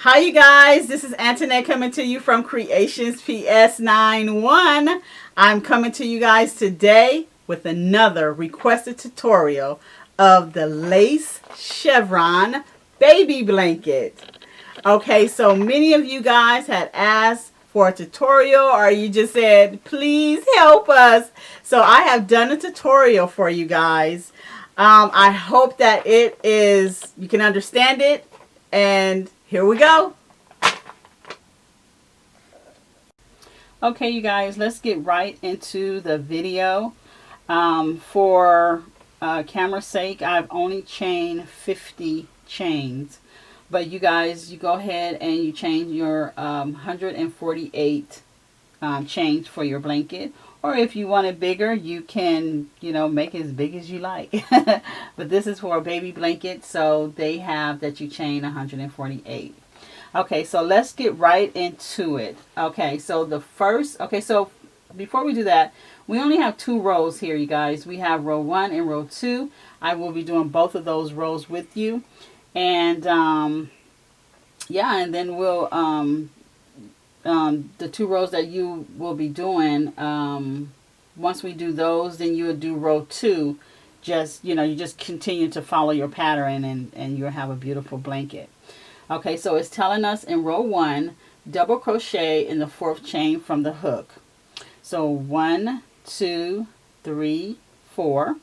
Hi you guys, this is Antoinette coming to you from Creations PS91. I'm coming to you guys today with another requested tutorial of the lace chevron baby blanket. Okay, so many of you guys had asked for a tutorial, or you just said, please help us. So I have done a tutorial for you guys. I hope that you can understand it, and here we go. Okay, you guys, let's get right into the video. For camera's sake, I've only chained 50 chains. But you guys, you go ahead and you chain your 148 chains for your blanket. Or if you want it bigger, you can, make it as big as you like. But this is for a baby blanket, so they have that you chain 148. Okay, so let's get right into it. Okay, so so before we do that, we only have 2 rows here, you guys. We have row 1 and row 2. I will be doing both of those rows with you. And, yeah, and then we'll, the 2 rows that you will be doing, once we do those, then you would do row 2. You just continue to follow your pattern, and you'll have a beautiful blanket. Okay, so it's telling us in row 1, double crochet in the 4th chain from the hook. So 1, 2, 3, 4.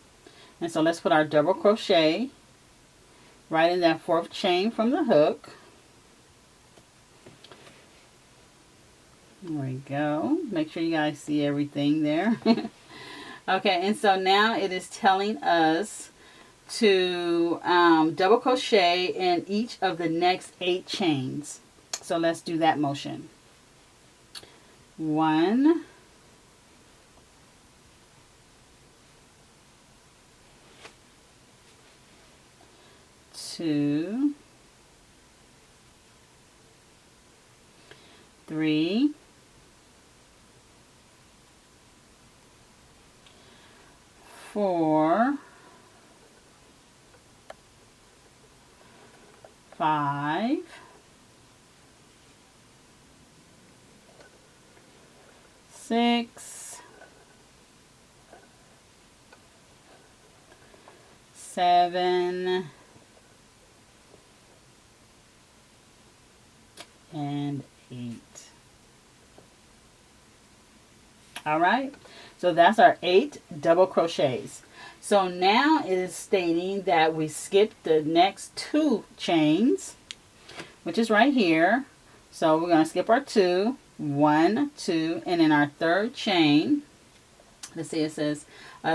And so let's put our double crochet right in that 4th chain from the hook. There we go. Make sure you guys see everything there. Okay, and so now it is telling us to double crochet in each of the next 8 chains. So let's do that motion. 1, 2, 3, 4, 5, 6, 7, and 8. All right, so that's our 8 double crochets. So now it is stating that we skipped the next 2 chains, which is right here. So we're going to skip our 2, 1, 2, and in our 3rd chain, let's see, it says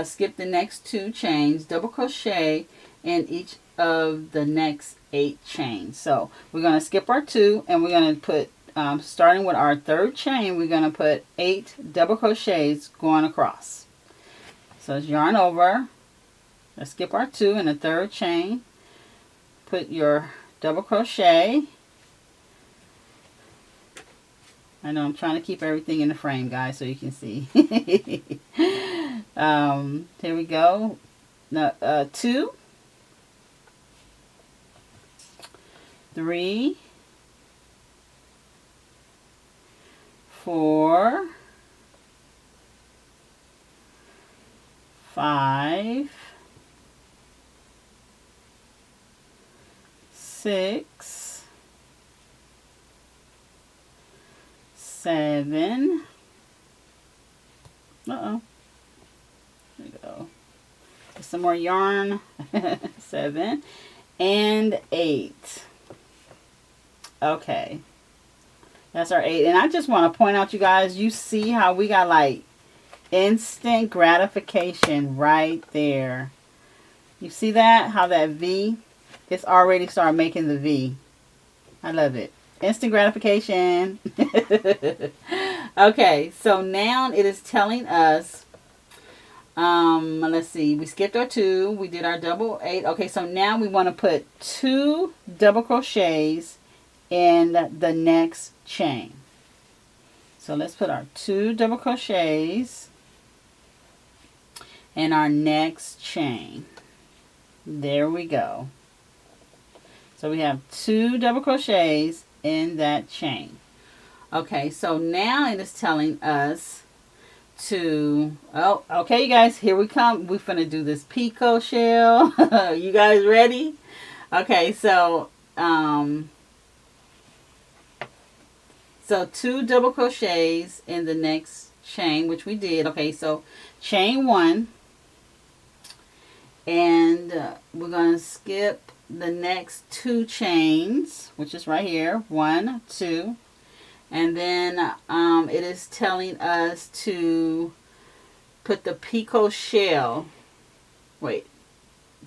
skip the next 2 chains, double crochet in each of the next 8 chains. So we're going to skip our 2, and we're going to put, starting with our 3rd chain, we're going to put 8 double crochets going across. So it's yarn over. Let's skip our 2 in the 3rd chain. Put your double crochet. I know I'm trying to keep everything in the frame, guys, so you can see. Here we go. Now, 2, 3, 4, 5, 6, 7. There we go. Get some more yarn. 7 and 8. Okay. That's our 8. And I just want to point out, you guys, you see how we got like instant gratification right there. You see that? How that V? It's already started making the V. I love it. Instant gratification. Okay, so now it is telling us, let's see, we skipped our 2, we did our double 8. Okay, so now we want to put 2 double crochets in the next chain. So let's put our 2 double crochets in our next chain. There we go. So we have 2 double crochets in that chain. Okay, so now it is telling us to, oh, okay, you guys, here we come. We're gonna do this picot shell. You guys ready? Okay, so so 2 double crochets in the next chain, which we did. Okay, so chain 1, and we're gonna skip the next 2 chains, which is right here, 1, 2. And then it is telling us to put the picot shell. Wait,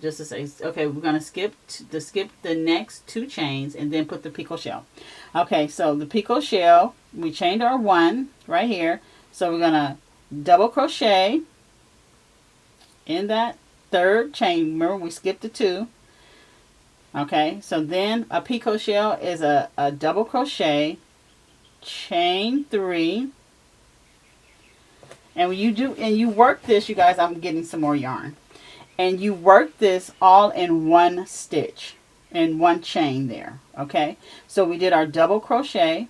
just to say, okay, we're gonna skip the next 2 chains and then put the picot shell. Okay, so the picot shell, we chained our 1 right here, so we're gonna double crochet in that 3rd chain. Remember, we skipped the 2. Okay, so then a picot shell is a double crochet, chain 3, and when you work this, you guys, I'm getting some more yarn, and you work this all in 1 stitch, in 1 chain there. Okay, so we did our double crochet,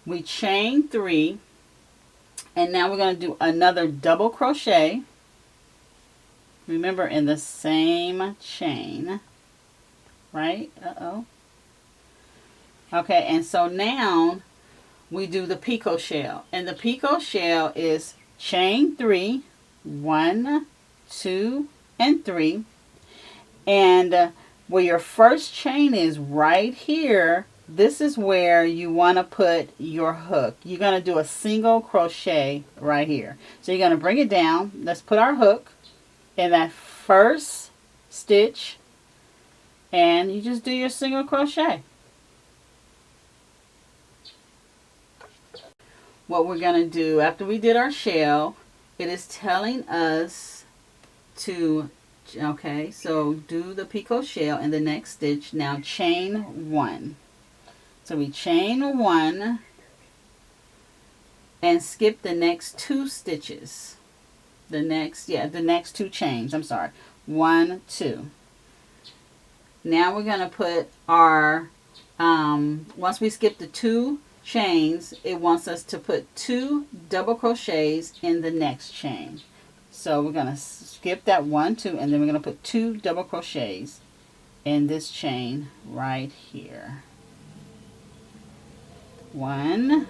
we chain 3, and now we're going to do another double crochet, remember, in the same chain, right? Okay, and so now we do the picot shell, and the picot shell is chain 3, 1, 2, and 3, and where your first chain is right here, this is where you want to put your hook. You're going to do a single crochet right here. So you're going to bring it down. Let's put our hook in that first stitch, and you just do your single crochet. What we're going to do after we did our shell, it is telling us to, okay, so do the picot shell in the next stitch. Now chain 1. So we chain 1 and skip the next 2 stitches. The next 2 chains, I'm sorry. 1, 2. Now we're going to put our, once we skip the 2 chains, it wants us to put 2 double crochets in the next chain. So we're going to skip that 1, 2, and then we're going to put 2 double crochets in this chain right here. 1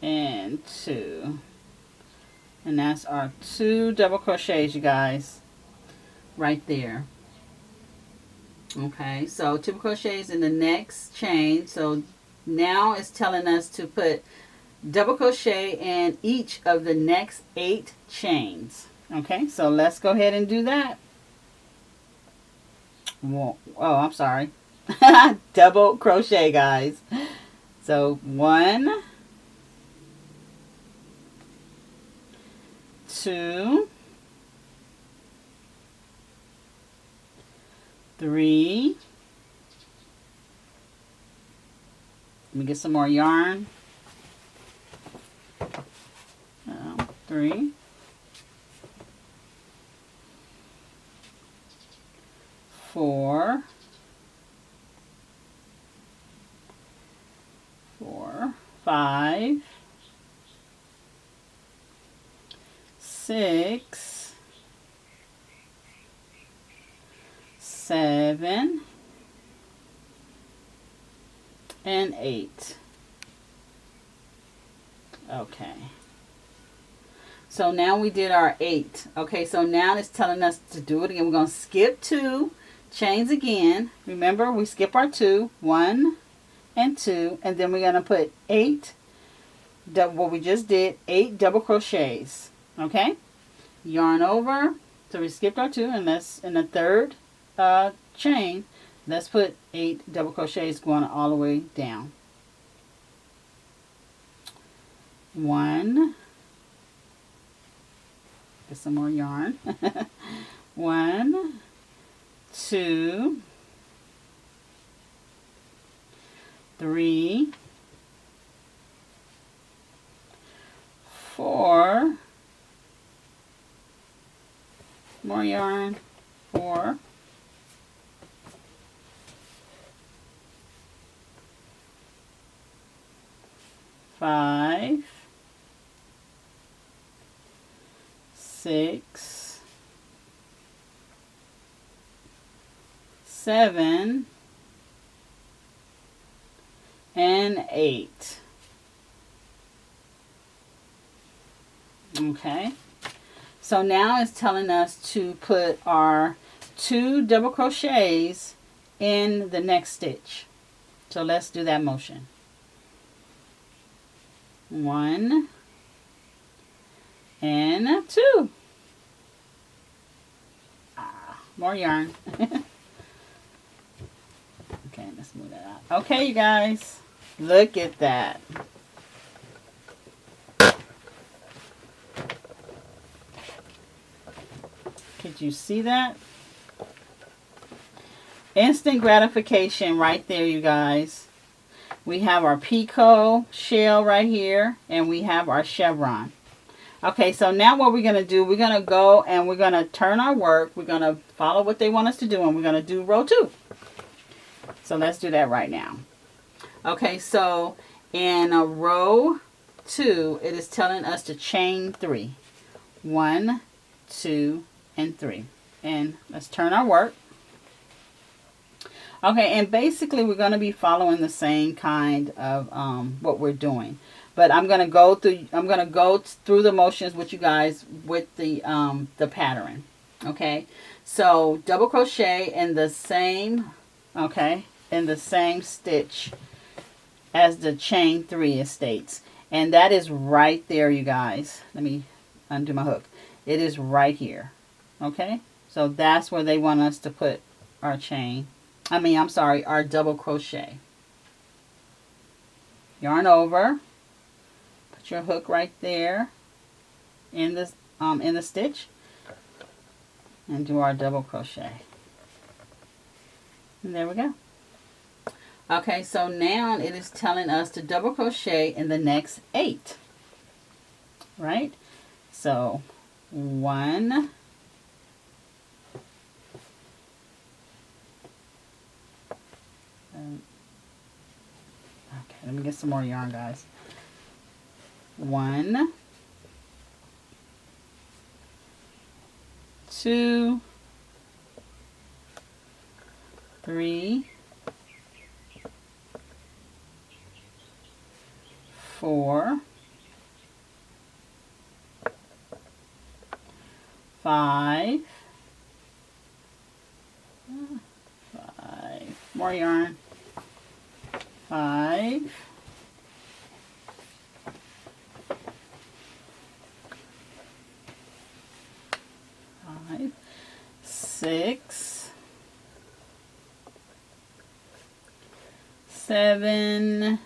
and 2, and that's our 2 double crochets, you guys, right there. Okay, so 2 crochets in the next chain. So now it's telling us to put double crochet in each of the next 8 chains. Okay, so let's go ahead and do that. Whoa, oh, I'm sorry. Double crochet, guys. So 1, 2, 3. Let me get some more yarn. 3, 4, 5, 6, 7, and 8. Okay. So now we did our 8. Okay, so now it's telling us to do it again. We're going to skip 2 chains again. Remember, we skip our 2, 1 and 2, and then we're going to put 8, what we just did, 8 double crochets. Okay, yarn over. So we skipped our 2, and that's in the 3rd chain. Let's put 8 double crochets going all the way down. 1, get some more yarn. 1, 2, 3, 4, more yarn, 4, 5, 6, 7, and 8. Okay, so now it's telling us to put our 2 double crochets in the next stitch. So let's do that motion. 1 and 2. More yarn. Okay, let's move that out. Okay, you guys, look at that. Could you see that? Instant gratification right there, you guys. We have our picot shell right here, and we have our chevron. Okay, so now what we're going to do, we're going to go and we're going to turn our work. We're going to follow what they want us to do, and we're going to do row 2. So let's do that right now. Okay, so in a row 2, it is telling us to chain 3. 1, 2, and 3. And let's turn our work. Okay, and basically we're going to be following the same kind of what we're doing. But I'm going to go through the motions with you guys with the pattern. Okay? So, double crochet in the same stitch as the chain 3 it states. And that is right there, you guys. Let me undo my hook. It is right here. Okay? So that's where they want us to put our our double crochet. Yarn over. Put your hook right there in the stitch and do our double crochet. And there we go. Okay, so now it is telling us to double crochet in the next 8. Right? So 1, okay, let me get some more yarn, guys. 1, 2, 3, 4, 5, more yarn, 5, 6, 7,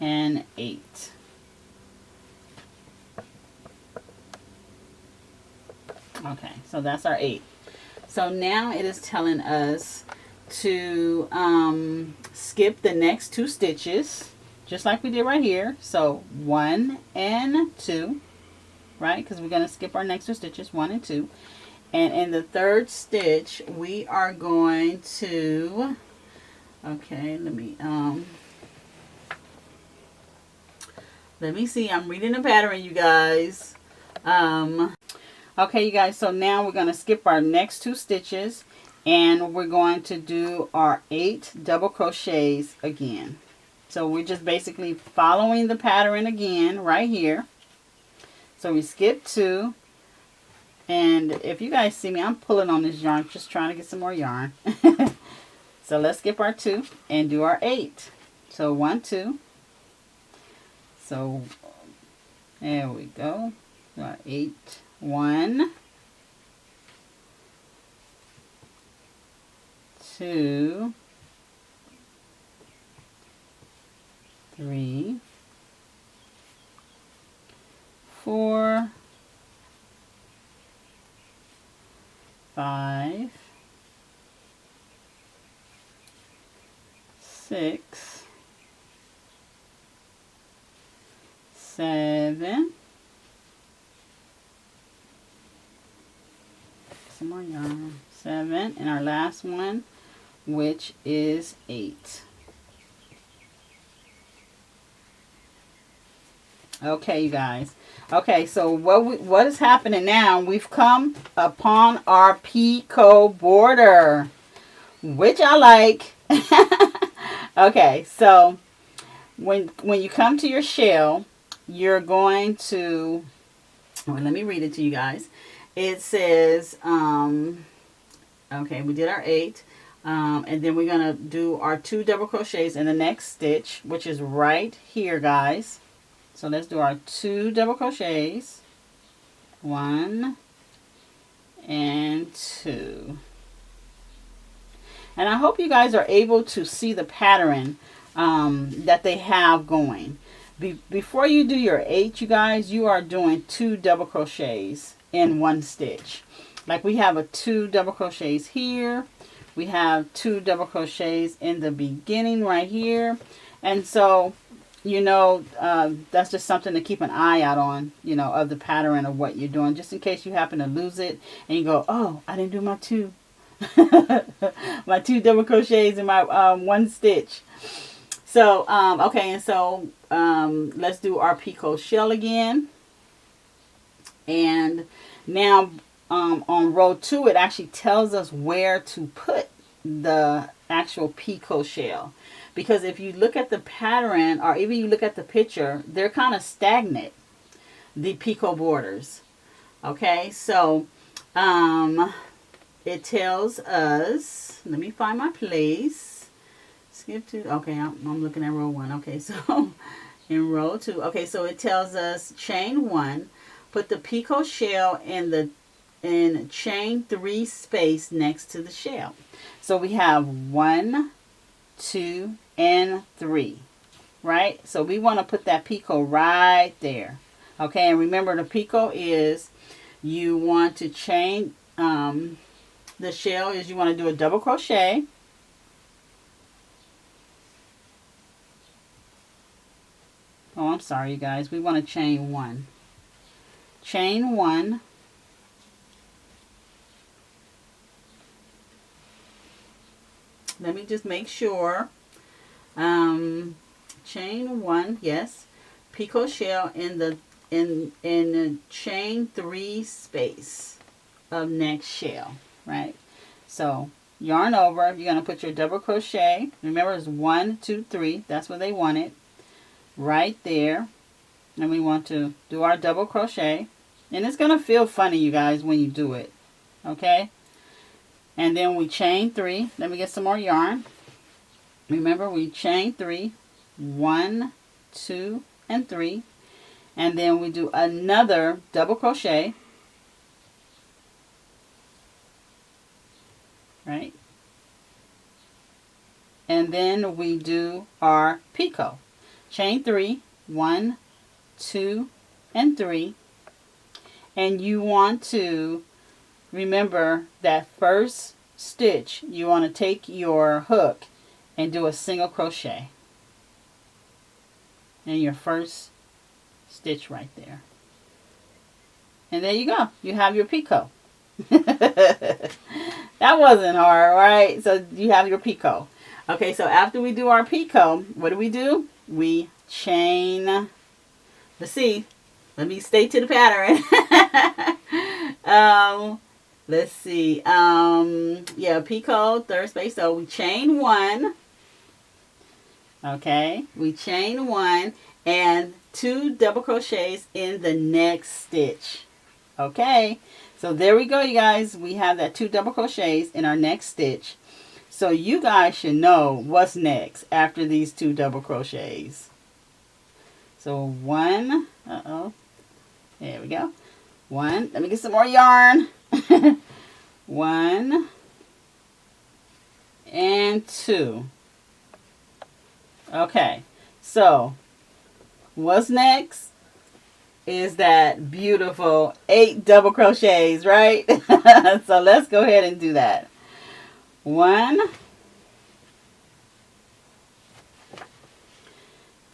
and 8. Okay, so that's our 8. So now it is telling us to skip the next 2 stitches, just like we did right here. So 1 and 2, right? Because we're going to skip our next 2 stitches, 1 and 2. And in the 3rd stitch, we are going to, okay, let me see. I'm reading the pattern, you guys. Okay, you guys, so now we're going to skip our next 2 stitches, and we're going to do our 8 double crochets again. So we're just basically following the pattern again right here. So we skip 2, and if you guys see me, I'm pulling on this yarn, just trying to get some more yarn. So let's skip our 2 and do our 8. So 1, 2. So there we go. 8, 1, 2, 3, 4, 5, 6, 7, some more yarn, 7, and our last one which is 8. Okay, you guys. Okay, so what is happening now? We've come upon our picot border, which I like. Okay, so when you come to your shell, you're going to, well, let me read it to you guys. It says, okay, we did our 8, and then we're gonna do our 2 double crochets in the next stitch, which is right here, guys. So let's do our 2 double crochets. 1 and 2. And I hope you guys are able to see the pattern that they have going. Before you do your 8, you guys, you are doing 2 double crochets in one stitch. Like we have a 2 double crochets here. We have 2 double crochets in the beginning right here. And so, you know, that's just something to keep an eye out on, you know, of the pattern of what you're doing, just in case you happen to lose it and you go, oh, I didn't do my 2 my 2 double crochets in my one stitch. So okay, and so let's do our picot shell again. And now on row 2, it actually tells us where to put the actual picot shell, because if you look at the pattern, or even you look at the picture, they're kind of stagnant, the picot borders. Okay, so it tells us, let me find my place. Skip to, okay, I'm looking at row 1. Okay, so in row 2, okay, so it tells us chain 1, put the picot shell in chain 3 space next to the shell. So we have 1, 2, and 3, right? So we want to put that picot right there. Okay, and remember the picot is, you want to chain, the shell is, you want to do a double crochet. Oh, I'm sorry, you guys. We want to chain 1. Chain 1. Let me just make sure. Chain 1, yes. Picot shell in the chain 3 space of next shell, right? So yarn over. You're going to put your double crochet. Remember, it's 1, 2, 3. That's what they wanted. Right there. And we want to do our double crochet. And it's going to feel funny, you guys, when you do it. Okay? And then we chain 3. Let me get some more yarn. Remember, we chain 3. 1, 2, and 3. And then we do another double crochet. Right? And then we do our picot. Chain 3. 1, 2, and 3. And you want to remember that first stitch, you want to take your hook and do a single crochet in your first stitch right there. And there you go. You have your picot. That wasn't hard, right? So you have your picot. Okay, so after we do our picot, what do? We chain. Let's see. Let me stay to the pattern. Let's see. Yeah, picot, third space. So we chain 1. Okay, we chain 1 and 2 double crochets in the next stitch. Okay, so there we go, you guys. We have that 2 double crochets in our next stitch. So you guys should know what's next after these 2 double crochets. So 1, there we go. 1, let me get some more yarn. 1 and 2. Okay, so what's next is that beautiful 8 double crochets, right? So let's go ahead and do that. 1,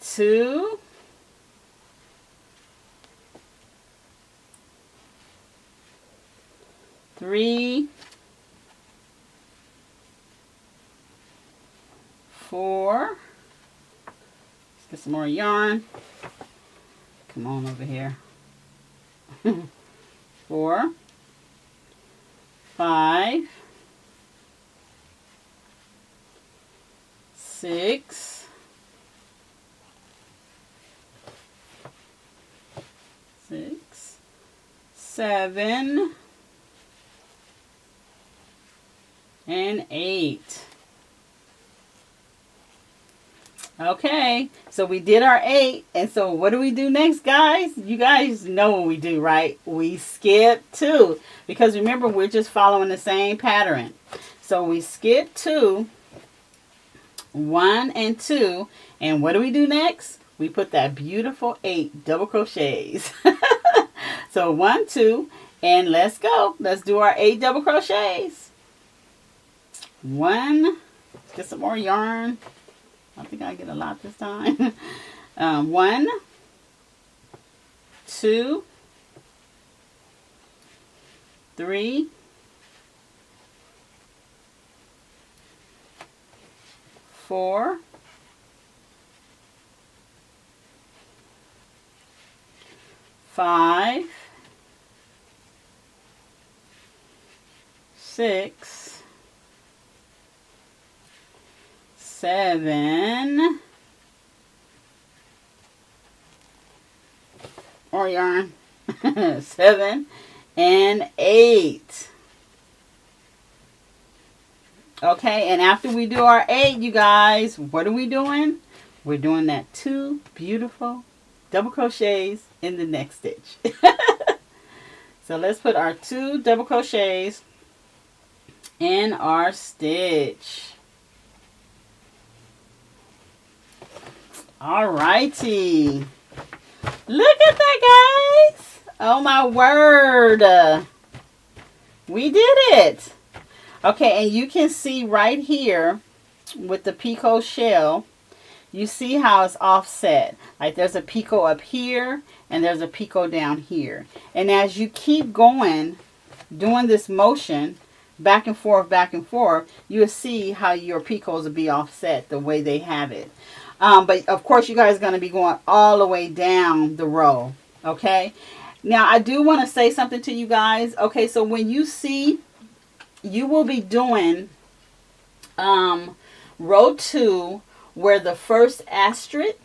2, 3, 4. Let's get some more yarn. Come on over here. 4, 5, 6, 7, and 8. Okay, so we did our 8, and so what do we do next, guys? You guys know what we do, right? We skip 2, because remember, we're just following the same pattern. So we skip 2, 1 and 2, and what do we do next? We put that beautiful 8 double crochets. So 1, 2, and let's go. Let's do our 8 double crochets. 1, let's get some more yarn. I think I get a lot this time. 1, 2, 3, 4, 5, 6, 7, more yarn, 7 and 8. Okay, and after we do our 8, you guys, what are we doing? We're doing that 2 beautiful double crochets in the next stitch. So let's put our 2 double crochets in our stitch. Alrighty. Look at that, guys. Oh my word. We did it. Okay, and you can see right here with the picot shell, you see how it's offset. Like there's a picot up here and there's a picot down here. And as you keep going, doing this motion, back and forth, you'll see how your picots will be offset the way they have it. But of course, you guys are going to be going all the way down the row. Okay. Now, I do want to say something to you guys. Okay, so when you see, you will be doing row 2 where the first asterisk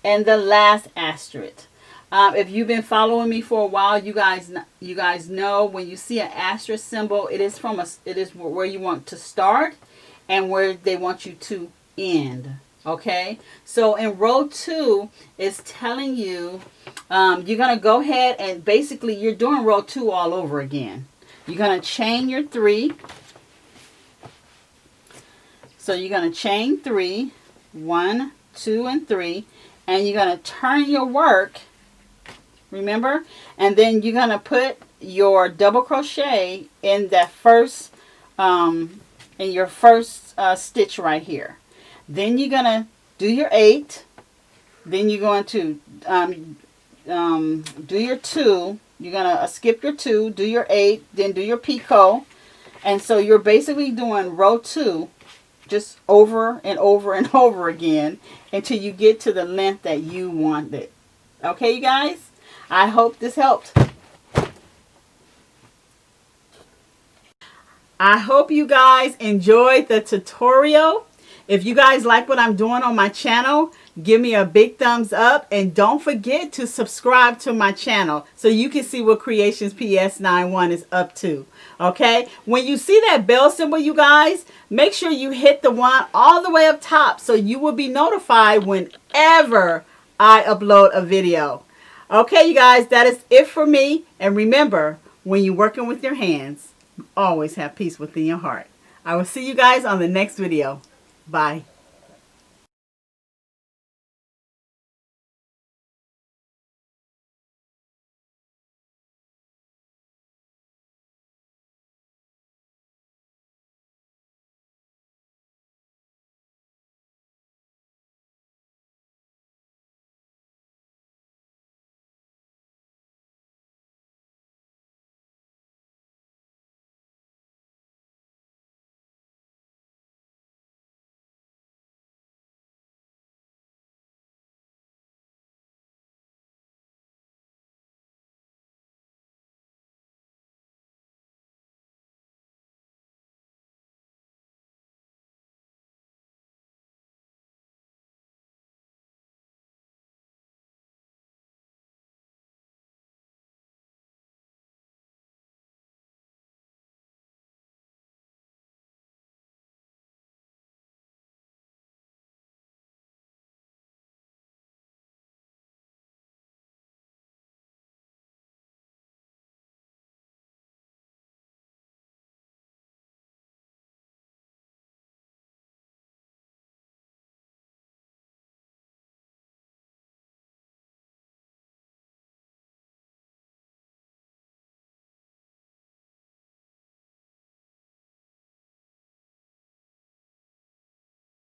and the last asterisk. If you've been following me for a while, you guys know when you see an asterisk symbol, it is where you want to start and where they want you to end. Okay, so in row 2, it's telling you you're going to go ahead and basically you're doing row 2 all over again. You're going to chain your 3. So you're going to chain 3, 1, 2, and 3, and you're going to turn your work, remember, and then you're going to put your double crochet in that first, in your first stitch right here. Then you're going to do your 8. Then you're going to do your 2. You're going to skip your 2, do your 8, then do your picot. And so you're basically doing row 2 just over and over and over again until you get to the length that you want it. Okay, you guys? I hope this helped. I hope you guys enjoyed the tutorial. If you guys like what I'm doing on my channel, give me a big thumbs up and don't forget to subscribe to my channel so you can see what Creations PS91 is up to. Okay? When you see that bell symbol, you guys, make sure you hit the one all the way up top so you will be notified whenever I upload a video. Okay, you guys, that is it for me. And remember, when you're working with your hands, always have peace within your heart. I will see you guys on the next video. Bye.